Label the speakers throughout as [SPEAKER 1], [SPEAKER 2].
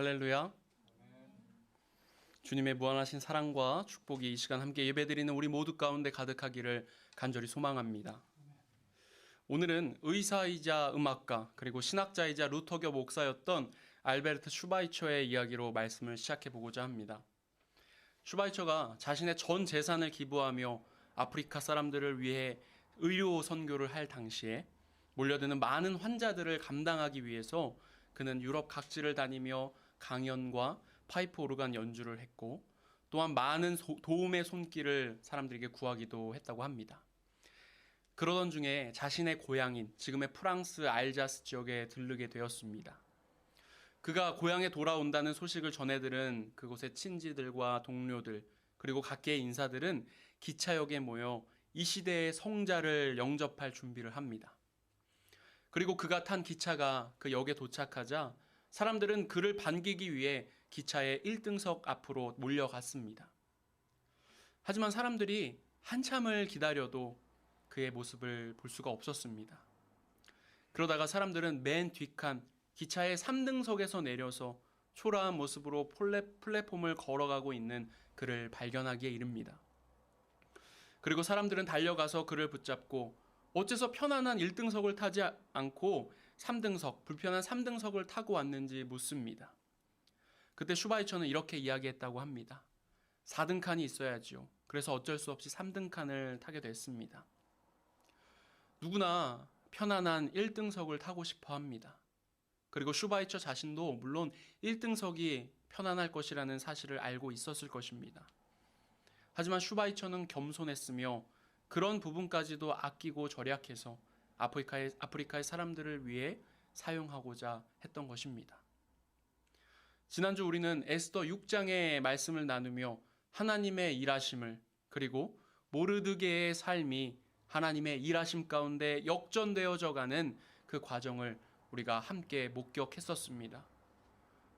[SPEAKER 1] 할렐루야. 주님의 무한하신 사랑과 축복이 이 시간 함께 예배드리는 우리 모두 가운데 가득하기를 간절히 소망합니다. 오늘은 의사이자 음악가 그리고 신학자이자 루터교 목사였던 알베르트 슈바이처의 이야기로 말씀을 시작해 보고자 합니다. 슈바이처가 자신의 전 재산을 기부하며 아프리카 사람들을 위해 의료 선교를 할 당시에 몰려드는 많은 환자들을 감당하기 위해서 그는 유럽 각지를 다니며 강연과 파이프 오르간 연주를 했고 또한 많은 도움의 손길을 사람들에게 구하기도 했다고 합니다. 그러던 중에 자신의 고향인 지금의 프랑스 알자스 지역에 들르게 되었습니다. 그가 고향에 돌아온다는 소식을 전해들은 그곳의 친지들과 동료들 그리고 각계의 인사들은 기차역에 모여 이 시대의 성자를 영접할 준비를 합니다. 그리고 그가 탄 기차가 그 역에 도착하자 사람들은 그를 반기기 위해 기차의 1등석 앞으로 몰려갔습니다. 하지만 사람들이 한참을 기다려도 그의 모습을 볼 수가 없었습니다. 그러다가 사람들은 맨 뒷칸 기차의 3등석에서 내려서 초라한 모습으로 플랫폼을 걸어가고 있는 그를 발견하기에 이릅니다. 그리고 사람들은 달려가서 그를 붙잡고 어째서 편안한 1등석을 타지 않고 3등석, 불편한 3등석을 타고 왔는지 묻습니다. 그때 슈바이처는 이렇게 이야기했다고 합니다. 4등 칸이 있어야지요. 그래서 어쩔 수 없이 3등 칸을 타게 됐습니다. 누구나 편안한 1등석을 타고 싶어 합니다. 그리고 슈바이처 자신도 물론 1등석이 편안할 것이라는 사실을 알고 있었을 것입니다. 하지만 슈바이처는 겸손했으며 그런 부분까지도 아끼고 절약해서 아프리카의 사람들을 위해 사용하고자 했던 것입니다. 지난주 우리는 에스더 6장의 말씀을 나누며 하나님의 일하심을 그리고 모르드게의 삶이 하나님의 일하심 가운데 역전되어져 가는 그 과정을 우리가 함께 목격했었습니다.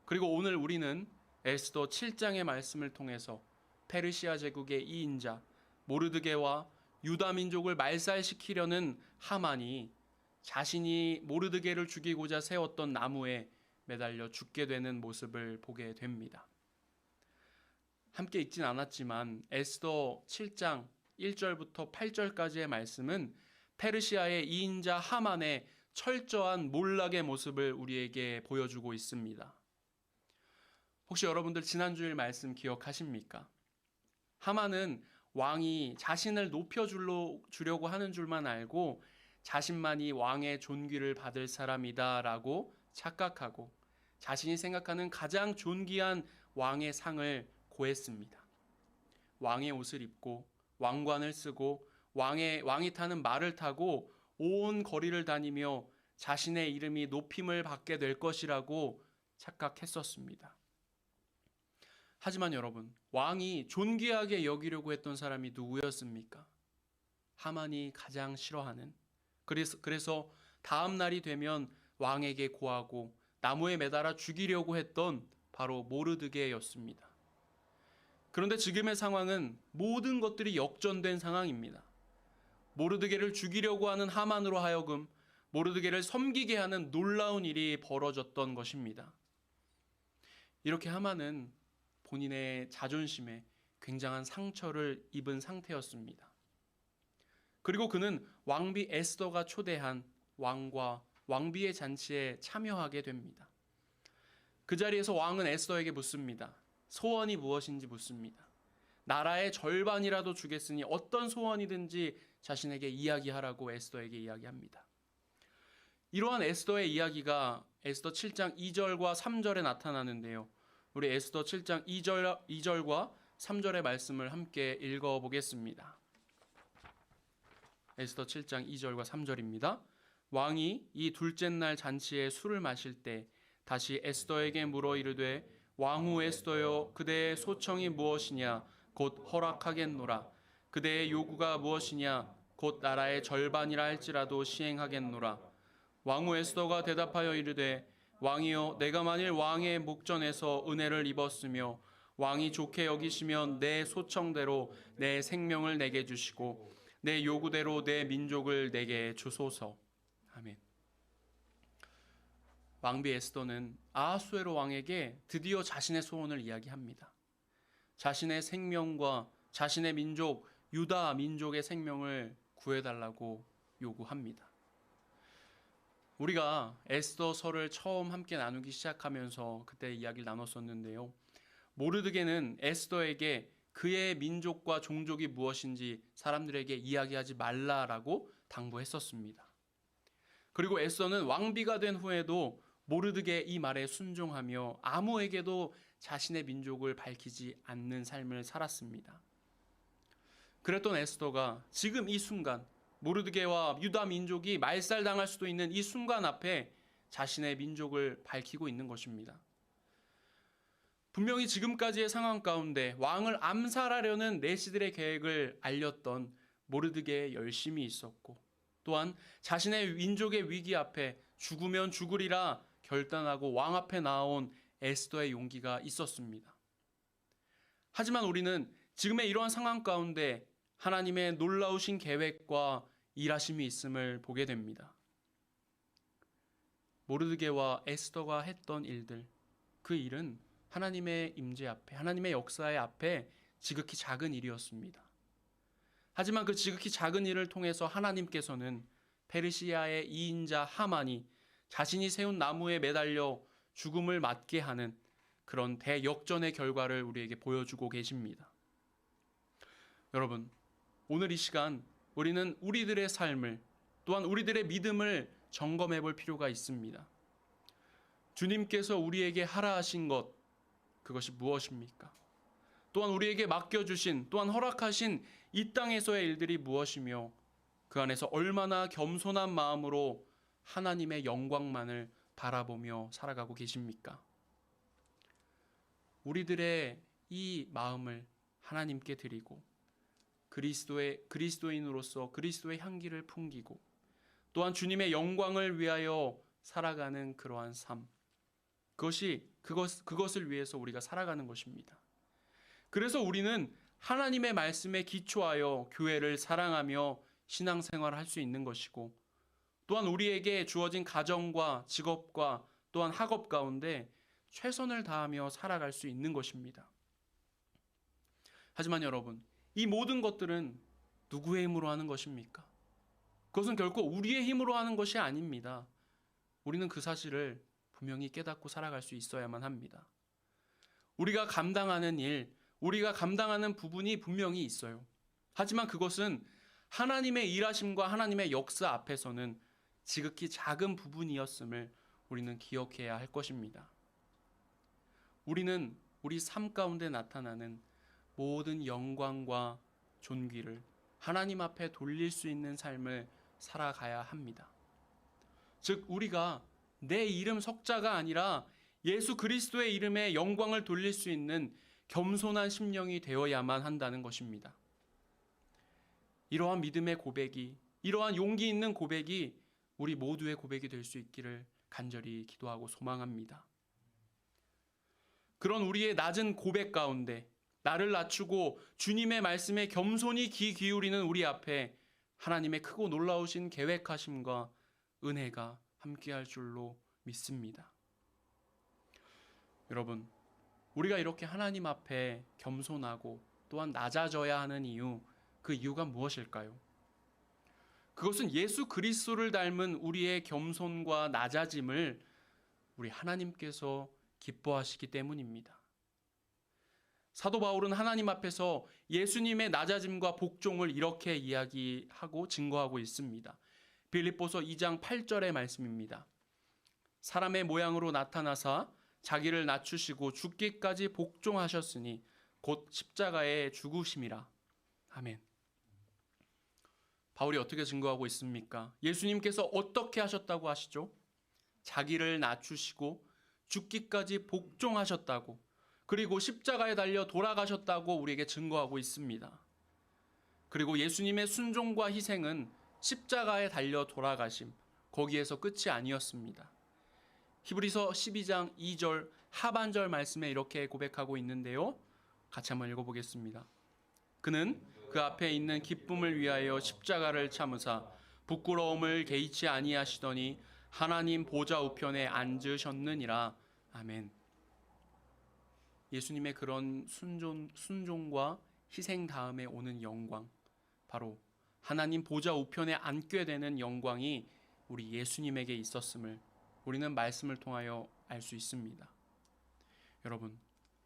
[SPEAKER 1] 그리고 오늘 우리는 에스더 7장의 말씀을 통해서 페르시아 제국의 2인자 모르드게와 유다 민족을 말살시키려는 하만이 자신이 모르드게를 죽이고자 세웠던 나무에 매달려 죽게 되는 모습을 보게 됩니다. 함께 읽진 않았지만 에스더 7장 1절부터 8절까지의 말씀은 페르시아의 2인자 하만의 철저한 몰락의 모습을 우리에게 보여주고 있습니다. 혹시 여러분들 지난주일 말씀 기억하십니까? 하만은 왕이 자신을 높여주려고 하는 줄만 알고 자신만이 왕의 존귀를 받을 사람이다라고 착각하고 자신이 생각하는 가장 존귀한 왕의 상을 고했습니다. 왕의 옷을 입고 왕관을 쓰고 왕이 타는 말을 타고 온 거리를 다니며 자신의 이름이 높임을 받게 될 것이라고 착각했었습니다. 하지만 여러분, 왕이 존귀하게 여기려고 했던 사람이 누구였습니까? 하만이 가장 싫어하는, 그래서 다음 날이 되면 왕에게 고하고 나무에 매달아 죽이려고 했던 바로 모르드게였습니다. 그런데 지금의 상황은 모든 것들이 역전된 상황입니다. 모르드게를 죽이려고 하는 하만으로 하여금 모르드게를 섬기게 하는 놀라운 일이 벌어졌던 것입니다. 이렇게 하만은 본인의 자존심에 굉장한 상처를 입은 상태였습니다. 그리고 그는 왕비 에스더가 초대한 왕과 왕비의 잔치에 참여하게 됩니다. 그 자리에서 왕은 에스더에게 묻습니다. 소원이 무엇인지 묻습니다. 나라의 절반이라도 주겠으니 어떤 소원이든지 자신에게 이야기하라고 에스더에게 이야기합니다. 이러한 에스더의 이야기가 에스더 7장 2절과 3절에 나타나는데요. 우리 에스더 7장 2절과 3절의 말씀을 함께 읽어보겠습니다. 에스더 7장 2절과 3절입니다. 왕이 이 둘째 날 잔치에 술을 마실 때 다시 에스더에게 물어 이르되 왕후 에스더여 그대의 소청이 무엇이냐 곧 허락하겠노라. 그대의 요구가 무엇이냐 곧 나라의 절반이라 할지라도 시행하겠노라. 왕후 에스더가 대답하여 이르되 왕이여 내가 만일 왕의 목전에서 은혜를 입었으며 왕이 좋게 여기시면 내 소청대로 내 생명을 내게 주시고 내 요구대로 내 민족을 내게 주소서. 아멘. 왕비 에스더는 아하수에로 왕에게 드디어 자신의 소원을 이야기합니다. 자신의 생명과 자신의 민족, 유다 민족의 생명을 구해달라고 요구합니다. 우리가 에스더서를 처음 함께 나누기 시작하면서 그때 이야기를 나눴었는데요. 모르드게는 에스더에게 그의 민족과 종족이 무엇인지 사람들에게 이야기하지 말라라고 당부했었습니다. 그리고 에스더는 왕비가 된 후에도 모르드게의 이 말에 순종하며 아무에게도 자신의 민족을 밝히지 않는 삶을 살았습니다. 그랬던 에스더가 지금 이 순간 모르드게와 유다 민족이 말살당할 수도 있는 이 순간 앞에 자신의 민족을 밝히고 있는 것입니다. 분명히 지금까지의 상황 가운데 왕을 암살하려는 내시들의 계획을 알렸던 모르드게의 열심이 있었고, 또한 자신의 민족의 위기 앞에 죽으면 죽으리라 결단하고 왕 앞에 나온 에스더의 용기가 있었습니다. 하지만 우리는 지금의 이러한 상황 가운데 하나님의 놀라우신 계획과 일하심이 있음을 보게 됩니다. 모르드게와 에스더가 했던 일들, 그 일은 하나님의 임재 앞에, 하나님의 역사의 앞에 지극히 작은 일이었습니다. 하지만 그 지극히 작은 일을 통해서 하나님께서는 페르시아의 이인자 하만이 자신이 세운 나무에 매달려 죽음을 맞게 하는 그런 대역전의 결과를 우리에게 보여주고 계십니다. 여러분, 오늘 이 시간 우리는 우리들의 삶을, 또한 우리들의 믿음을 점검해 볼 필요가 있습니다. 주님께서 우리에게 하라 하신 것, 그것이 무엇입니까? 또한 우리에게 맡겨주신, 또한 허락하신 이 땅에서의 일들이 무엇이며 그 안에서 얼마나 겸손한 마음으로 하나님의 영광만을 바라보며 살아가고 계십니까? 우리들의 이 마음을 하나님께 드리고 그리스도인으로서 그리스도의 향기를 풍기고 또한 주님의 영광을 위하여 살아가는 그러한 삶, 그것을 위해서 우리가 살아가는 것입니다. 그래서 우리는 하나님의 말씀에 기초하여 교회를 사랑하며 신앙생활을 할 수 있는 것이고, 또한 우리에게 주어진 가정과 직업과 또한 학업 가운데 최선을 다하며 살아갈 수 있는 것입니다. 하지만 여러분, 이 모든 것들은 누구의 힘으로 하는 것입니까? 그것은 결코 우리의 힘으로 하는 것이 아닙니다. 우리는 그 사실을 분명히 깨닫고 살아갈 수 있어야만 합니다. 우리가 감당하는 일, 우리가 감당하는 부분이 분명히 있어요. 하지만 그것은 하나님의 일하심과 하나님의 역사 앞에서는 지극히 작은 부분이었음을 우리는 기억해야 할 것입니다. 우리는 우리 삶 가운데 나타나는 모든 영광과 존귀를 하나님 앞에 돌릴 수 있는 삶을 살아가야 합니다. 즉, 우리가 내 이름 석자가 아니라 예수 그리스도의 이름에 영광을 돌릴 수 있는 겸손한 심령이 되어야만 한다는 것입니다. 이러한 믿음의 고백이, 이러한 용기 있는 고백이 우리 모두의 고백이 될 수 있기를 간절히 기도하고 소망합니다. 그런 우리의 낮은 고백 가운데 나를 낮추고 주님의 말씀에 겸손히 귀 기울이는 우리 앞에 하나님의 크고 놀라우신 계획하심과 은혜가 함께할 줄로 믿습니다. 여러분, 우리가 이렇게 하나님 앞에 겸손하고 또한 낮아져야 하는 이유, 그 이유가 무엇일까요? 그것은 예수 그리스도를 닮은 우리의 겸손과 낮아짐을 우리 하나님께서 기뻐하시기 때문입니다. 사도 바울은 하나님 앞에서 예수님의 낮아짐과 복종을 이렇게 이야기하고 증거하고 있습니다. 빌립보서 2장 8절의 말씀입니다. 사람의 모양으로 나타나사 자기를 낮추시고 죽기까지 복종하셨으니 곧 십자가에 죽으심이라. 아멘. 바울이 어떻게 증거하고 있습니까? 예수님께서 어떻게 하셨다고 하시죠? 자기를 낮추시고 죽기까지 복종하셨다고, 그리고 십자가에 달려 돌아가셨다고 우리에게 증거하고 있습니다. 그리고 예수님의 순종과 희생은 십자가에 달려 돌아가심, 거기에서 끝이 아니었습니다. 히브리서 12장 2절 하반절 말씀에 이렇게 고백하고 있는데요. 같이 한번 읽어보겠습니다. 그는 그 앞에 있는 기쁨을 위하여 십자가를 참으사 부끄러움을 개의치 아니하시더니 하나님 보좌 우편에 앉으셨느니라. 아멘. 예수님의 그런 순종과 희생 다음에 오는 영광, 바로 하나님 보좌 우편에 앉게 되는 영광이 우리 예수님에게 있었음을 우리는 말씀을 통하여 알 수 있습니다. 여러분,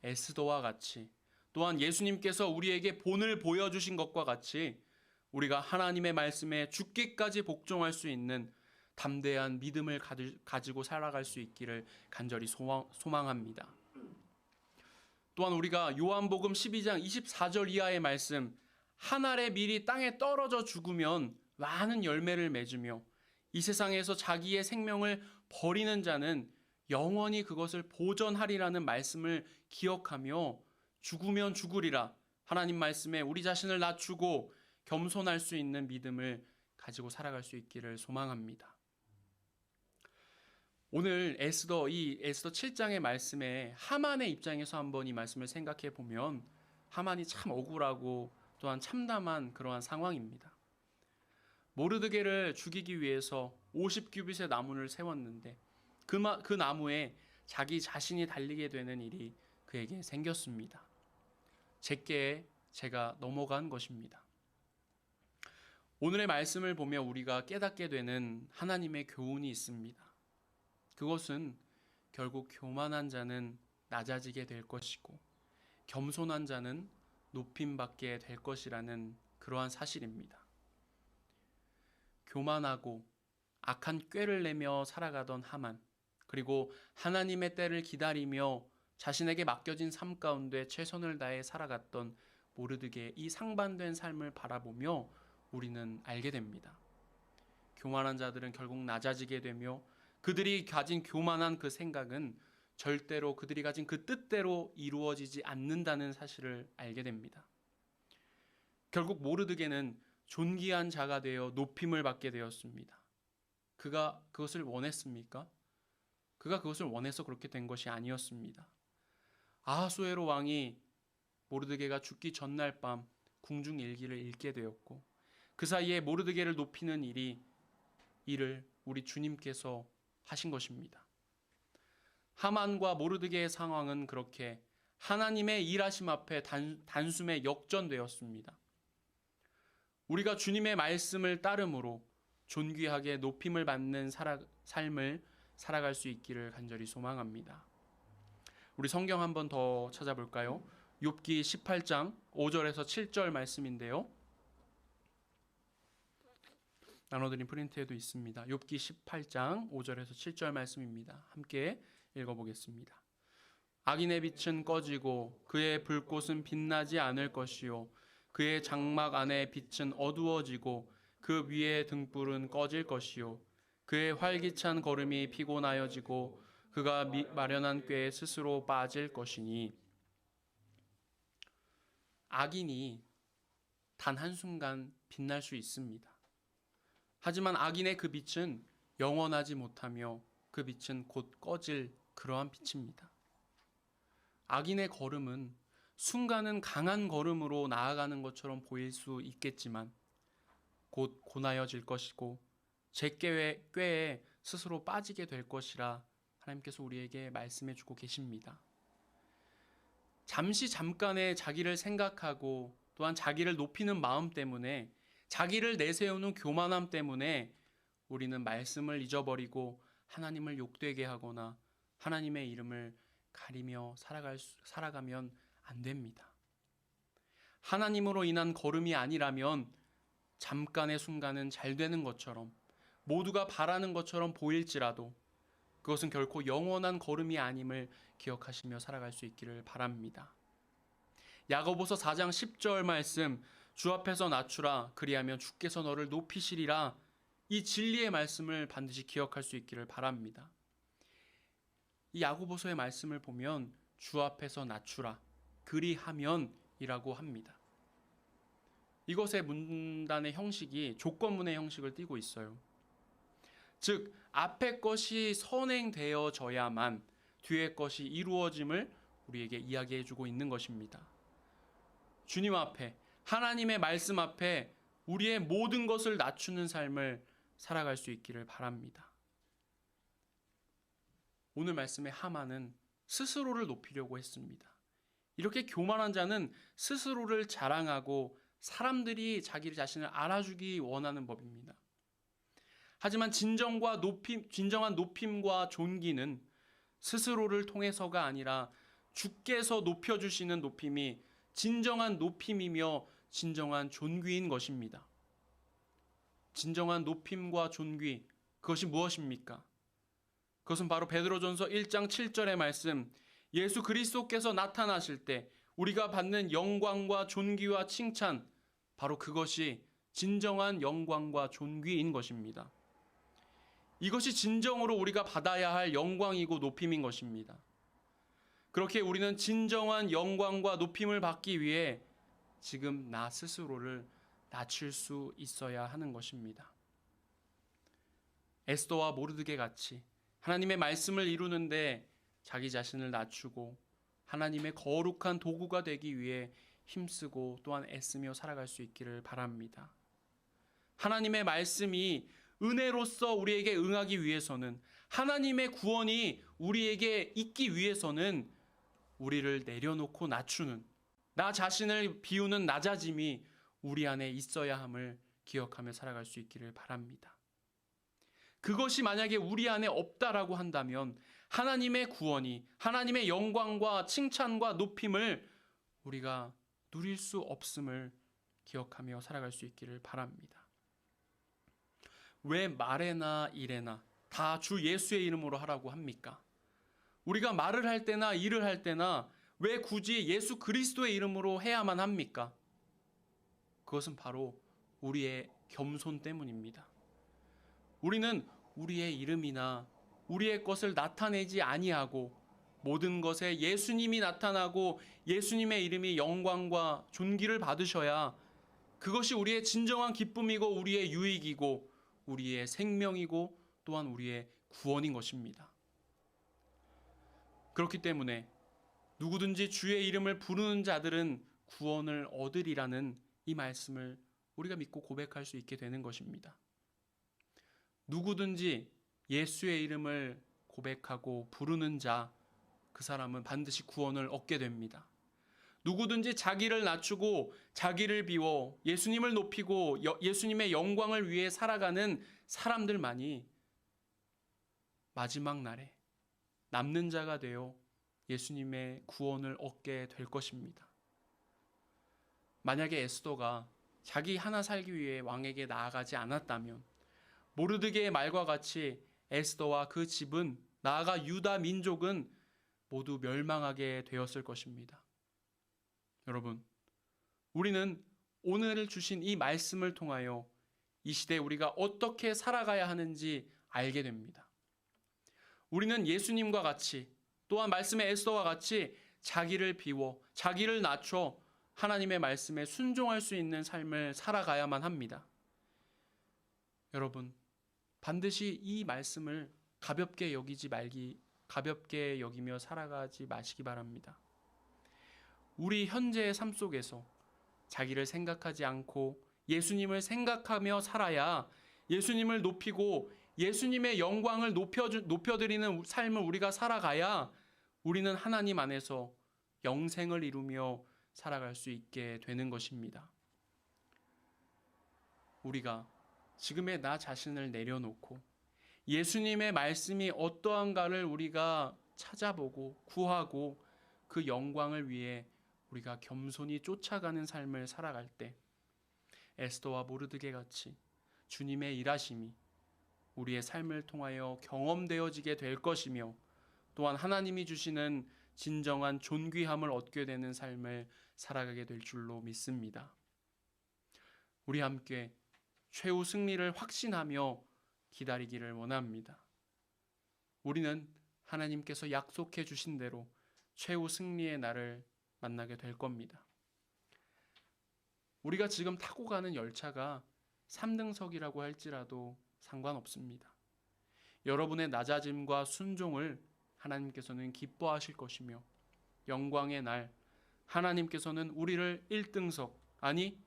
[SPEAKER 1] 에스더와 같이 또한 예수님께서 우리에게 본을 보여주신 것과 같이 우리가 하나님의 말씀에 죽기까지 복종할 수 있는 담대한 믿음을 가지고 살아갈 수 있기를 간절히 소망합니다. 또한 우리가 요한복음 12장 24절 이하의 말씀, 한 알의 밀이 땅에 떨어져 죽으면 많은 열매를 맺으며 이 세상에서 자기의 생명을 버리는 자는 영원히 그것을 보전하리라는 말씀을 기억하며 죽으면 죽으리라 하나님 말씀에 우리 자신을 낮추고 겸손할 수 있는 믿음을 가지고 살아갈 수 있기를 소망합니다. 오늘 에스더 7장의 말씀에 하만의 입장에서 한번 이 말씀을 생각해 보면 하만이 참 억울하고 또한 참담한 그러한 상황입니다. 모르드게를 죽이기 위해서 50규빗의 나무를 세웠는데 그 나무에 자기 자신이 달리게 되는 일이 그에게 생겼습니다. 제게 제가 넘어간 것입니다. 오늘의 말씀을 보며 우리가 깨닫게 되는 하나님의 교훈이 있습니다. 그것은 결국 교만한 자는 낮아지게 될 것이고 겸손한 자는 높임받게 될 것이라는 그러한 사실입니다. 교만하고 악한 꾀를 내며 살아가던 하만, 그리고 하나님의 때를 기다리며 자신에게 맡겨진 삶 가운데 최선을 다해 살아갔던 모르드게의 이 상반된 삶을 바라보며 우리는 알게 됩니다. 교만한 자들은 결국 낮아지게 되며 그들이 가진 교만한 그 생각은 절대로 그들이 가진 그 뜻대로 이루어지지 않는다는 사실을 알게 됩니다. 결국 모르드게는 존귀한 자가 되어 높임을 받게 되었습니다. 그가 그것을 원했습니까? 그가 그것을 원해서 그렇게 된 것이 아니었습니다. 아하수에로 왕이 모르드게가 죽기 전날 밤 궁중일기를 읽게 되었고 그 사이에 모르드게를 높이는 일을 우리 주님께서 하신 것입니다. 하만과 모르드게의 상황은 그렇게 하나님의 일하심 앞에 단숨에 역전되었습니다. 우리가 주님의 말씀을 따름으로 존귀하게 높임을 받는 삶을 살아갈 수 있기를 간절히 소망합니다. 우리 성경 한 번 더 찾아볼까요? 욥기 18장 5절에서 7절 말씀인데요. 나눠드린 프린트에도 있습니다. 욥기 18장 5절에서 7절 말씀입니다. 함께 읽어보겠습니다. 악인의 빛은 꺼지고 그의 불꽃은 빛나지 않을 것이요 그의 장막 안의 빛은 어두워지고 그 위의 등불은 꺼질 것이요 그의 활기찬 걸음이 피곤하여지고 그가 마련한 꾀에 스스로 빠질 것이니. 악인이 단 한순간 빛날 수 있습니다. 하지만 악인의 그 빛은 영원하지 못하며 그 빛은 곧 꺼질 그러한 빛입니다. 악인의 걸음은 순간은 강한 걸음으로 나아가는 것처럼 보일 수 있겠지만 곧 고나여질 것이고 제 꾀에 스스로 빠지게 될 것이라 하나님께서 우리에게 말씀해 주고 계십니다. 잠깐의 자기를 생각하고 또한 자기를 높이는 마음 때문에 자기를 내세우는 교만함 때문에 우리는 말씀을 잊어버리고 하나님을 욕되게 하거나 하나님의 이름을 가리며 살아가면 안 됩니다. 하나님으로 인한 걸음이 아니라면 잠깐의 순간은 잘 되는 것처럼 모두가 바라는 것처럼 보일지라도 그것은 결코 영원한 걸음이 아님을 기억하시며 살아갈 수 있기를 바랍니다. 야고보서 4장 10절 말씀, 주 앞에서 낮추라 그리하면 주께서 너를 높이시리라. 이 진리의 말씀을 반드시 기억할 수 있기를 바랍니다. 이 야고보서의 말씀을 보면 주 앞에서 낮추라 그리하면 이라고 합니다. 이것의 문단의 형식이 조건문의 형식을 띠고 있어요. 즉 앞의 것이 선행되어져야만 뒤의 것이 이루어짐을 우리에게 이야기해 주고 있는 것입니다. 주님 앞에 하나님의 말씀 앞에 우리의 모든 것을 낮추는 삶을 살아갈 수 있기를 바랍니다. 오늘 말씀의 하만은 스스로를 높이려고 했습니다. 이렇게 교만한 자는 스스로를 자랑하고 사람들이 자기 자신을 알아주기 원하는 법입니다. 하지만 진정한 높임과 존귀는 스스로를 통해서가 아니라 주께서 높여주시는 높임이 진정한 높임이며 진정한 존귀인 것입니다. 진정한 높임과 존귀, 그것이 무엇입니까? 그것은 바로 베드로전서 1장 7절의 말씀, 예수 그리스도께서 나타나실 때 우리가 받는 영광과 존귀와 칭찬, 바로 그것이 진정한 영광과 존귀인 것입니다. 이것이 진정으로 우리가 받아야 할 영광이고 높임인 것입니다. 그렇게 우리는 진정한 영광과 높임을 받기 위해 지금 나 스스로를 낮출 수 있어야 하는 것입니다. 에스더와 모르드게 같이 하나님의 말씀을 이루는데 자기 자신을 낮추고 하나님의 거룩한 도구가 되기 위해 힘쓰고 또한 애쓰며 살아갈 수 있기를 바랍니다. 하나님의 말씀이 은혜로서 우리에게 응하기 위해서는, 하나님의 구원이 우리에게 있기 위해서는 우리를 내려놓고 낮추는, 나 자신을 비우는 낮아짐이 우리 안에 있어야 함을 기억하며 살아갈 수 있기를 바랍니다. 그것이 만약에 우리 안에 없다라고 한다면 하나님의 구원이, 하나님의 영광과 칭찬과 높임을 우리가 누릴 수 없음을 기억하며 살아갈 수 있기를 바랍니다. 왜 말에나 일에나 다 주 예수의 이름으로 하라고 합니까? 우리가 말을 할 때나 일을 할 때나 왜 굳이 예수 그리스도의 이름으로 해야만 합니까? 그것은 바로 우리의 겸손 때문입니다. 우리는 우리의 이름이나 우리의 것을 나타내지 아니하고 모든 것에 예수님이 나타나고 예수님의 이름이 영광과 존귀를 받으셔야 그것이 우리의 진정한 기쁨이고 우리의 유익이고 우리의 생명이고 또한 우리의 구원인 것입니다. 그렇기 때문에 누구든지 주의 이름을 부르는 자들은 구원을 얻으리라는 이 말씀을 우리가 믿고 고백할 수 있게 되는 것입니다. 누구든지 예수의 이름을 고백하고 부르는 자, 그 사람은 반드시 구원을 얻게 됩니다. 누구든지 자기를 낮추고 자기를 비워 예수님을 높이고 예수님의 영광을 위해 살아가는 사람들만이 마지막 날에 남는 자가 되어 예수님의 구원을 얻게 될 것입니다. 만약에 에스더가 자기 하나 살기 위해 왕에게 나아가지 않았다면 모르드게의 말과 같이 에스더와 그 집은, 나아가 유다 민족은 모두 멸망하게 되었을 것입니다. 여러분, 우리는 오늘 주신 이 말씀을 통하여 이 시대에 우리가 어떻게 살아가야 하는지 알게 됩니다. 우리는 예수님과 같이, 또한 말씀의 에스더와 같이 자기를 비워, 자기를 낮춰 하나님의 말씀에 순종할 수 있는 삶을 살아가야만 합니다. 여러분, 반드시 이 말씀을 가볍게 여기며 살아가지 마시기 바랍니다. 우리 현재의 삶 속에서 자기를 생각하지 않고 예수님을 생각하며 살아야 예수님을 높이고 예수님의 영광을 높여드리는 삶을 우리가 살아가야 우리는 하나님 안에서 영생을 이루며 살아갈 수 있게 되는 것입니다. 우리가 지금의 나 자신을 내려놓고 예수님의 말씀이 어떠한가를 우리가 찾아보고 구하고 그 영광을 위해 우리가 겸손히 쫓아가는 삶을 살아갈 때 에스더와 모르드게 같이 주님의 일하심이 우리의 삶을 통하여 경험되어지게 될 것이며 또한 하나님이 주시는 진정한 존귀함을 얻게 되는 삶을 살아가게 될 줄로 믿습니다. 우리 함께 최후 승리를 확신하며 기다리기를 원합니다. 우리는 하나님께서 약속해 주신 대로 최후 승리의 날을 만나게 될 겁니다. 우리가 지금 타고 가는 열차가 3등석이라고 할지라도 상관없습니다. 여러분의 낮아짐과 순종을 하나님께서는 기뻐하실 것이며 영광의 날 하나님께서는 우리를 1등석, 아니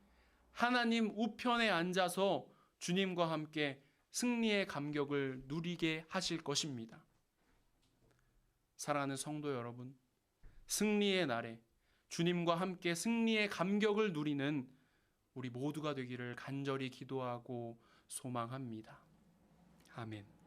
[SPEAKER 1] 하나님 우편에 앉아서 주님과 함께 승리의 감격을 누리게 하실 것입니다. 사랑하는 성도 여러분, 승리의 날에 주님과 함께 승리의 감격을 누리는 우리 모두가 되기를 간절히 기도하고 소망합니다. 아멘.